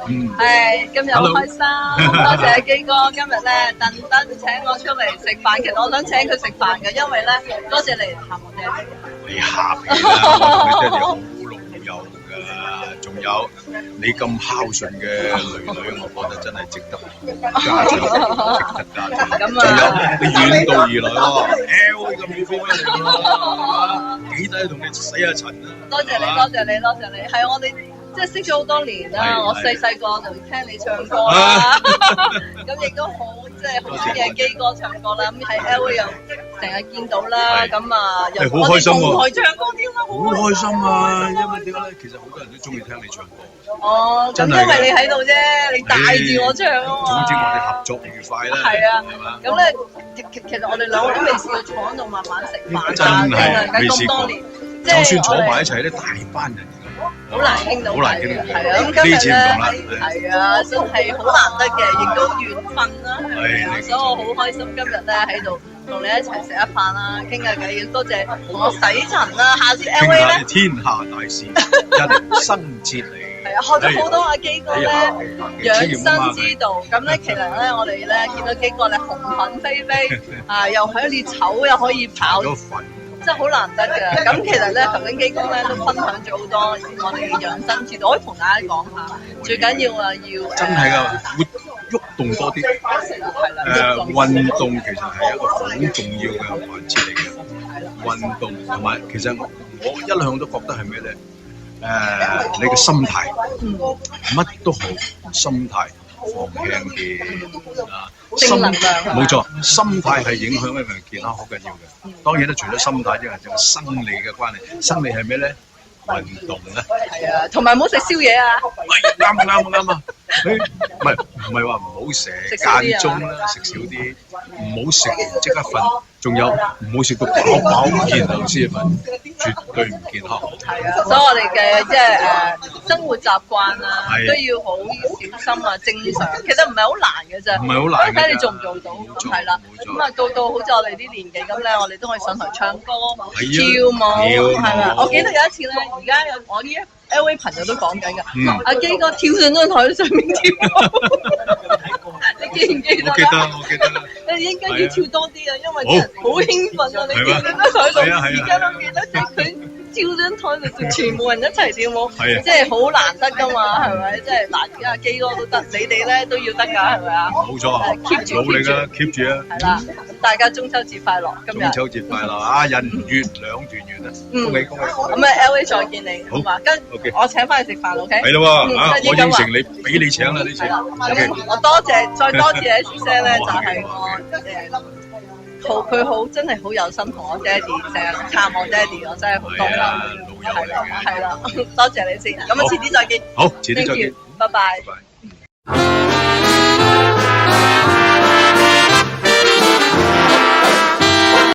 今日好開心，多謝基哥今日咧特登請我出嚟食飯。其實我想請佢食飯嘅，因為咧多謝你喊我爹哋。你喊你啦，我同你爹哋好老友㗎，仲有你咁孝順嘅女，我覺得真係值得嘉獎，值得嘉獎。仲有你遠道而來喎，LV 咁遠飛翻嚟喎，幾抵同你洗下塵啊！多謝你，多謝你，多謝你，係我哋。即係識咗好多年啦，我細個就聽你唱歌啦，咁亦都好即係好中意基哥唱歌啦。咁喺 LV 又成日見到啦，咁啊又好開心喎，我哋同台唱歌添啦，好開心啊！因為點解咧？其實好多人都中意聽你唱歌。哦，咁因為你喺度啫，你帶住我唱啊嘛。總之我哋合作愉快啦。係啊，咁咧其實我哋兩個都未試過坐喺度慢慢食飯，真係未試過。就算坐埋一齊咧，大班人。好難傾到，好難傾到，係啊！咁今日咧，係啊，真係好難得嘅，亦都緣分啦，所以我好開心今日咧喺度同你一齊食一飯啦，傾下偈，亦多謝同我洗塵啦。下次 LV 咧，天下大事，人生哲理。係啊，學咗好多阿基哥咧養生之道。咁咧，其實咧，我哋咧見到基哥咧紅粉飛飛啊，又可以醜又可以跑。真係好難得㗎，咁其實咧，頭先基哥咧都分享咗好多我哋嘅養生之道，可以同大家講下。最緊要啊，要真係㗎，喐動多啲。運動其實係一個好重要嘅環節嚟嘅。運動同埋其實我一向都覺得係咩咧？你嘅心態，乜都好，心態放輕啲啊。正能量冇錯，心態係影響一個人健康好緊要嘅。當然咧，除咗心態之外，仲有生理嘅關係。生理係咩咧？運動咧。係啊，同埋唔好食宵夜啊。啱啊！唔係話唔好食，間中啦，食少啲，唔好食即刻瞓。仲有唔好食到飽然後先瞓，絕對唔健康。係啊，所以我哋嘅即係生活習慣啊，都要好小心啊，正常。其實唔係好難嘅啫，唔係好難嘅，睇你做唔做到。係啦，咁啊到好似我哋啲年紀咁咧，我哋都可以上台唱歌、跳舞，係咪？我記得有一次咧，而家有我啲 LV 朋友都講緊㗎，阿基哥跳上張台上面跳舞，你記唔記得？我記得啦。你應該要跳多啲啊，因為好興奮啊！你跳上張台度，而家都記得即係佢跳張台度，全部人一齊跳舞，即係好難得㗎嘛，係咪？即係嗱，而家基哥都得，你哋咧都要得㗎，係咪啊？冇錯，keep 住，努力啊 ，keep 住啊！係啦，咁大家中秋節快樂！今日中秋節快樂啊！人月兩團圓啊！恭喜恭喜！咁啊，LV 再見你，好嘛？跟我請翻你食飯 ，OK？係咯喎，我應承你，俾你請啦呢次。咁我多謝，再多謝一次聲咧，就係我佢好真係好有心同我爹哋成日探我爹哋，我真係好多謝。係啦，多謝你先。咁啊，遲啲再見。好，遲啲再見。拜拜。